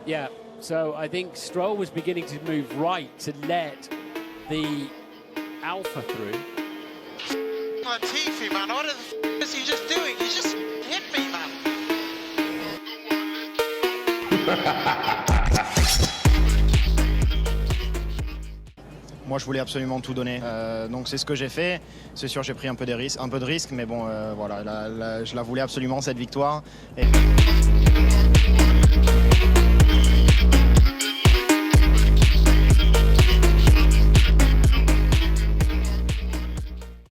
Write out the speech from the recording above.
Yeah, so I think Stroll was beginning to move right to let the Alpha through. Latifi, man, what is he just doing? He just hit me, man. Moi, je voulais absolument tout donner, donc c'est ce que j'ai fait. C'est sûr, j'ai pris un peu de risques, mais bon, voilà, je la voulais absolument cette victoire. Et...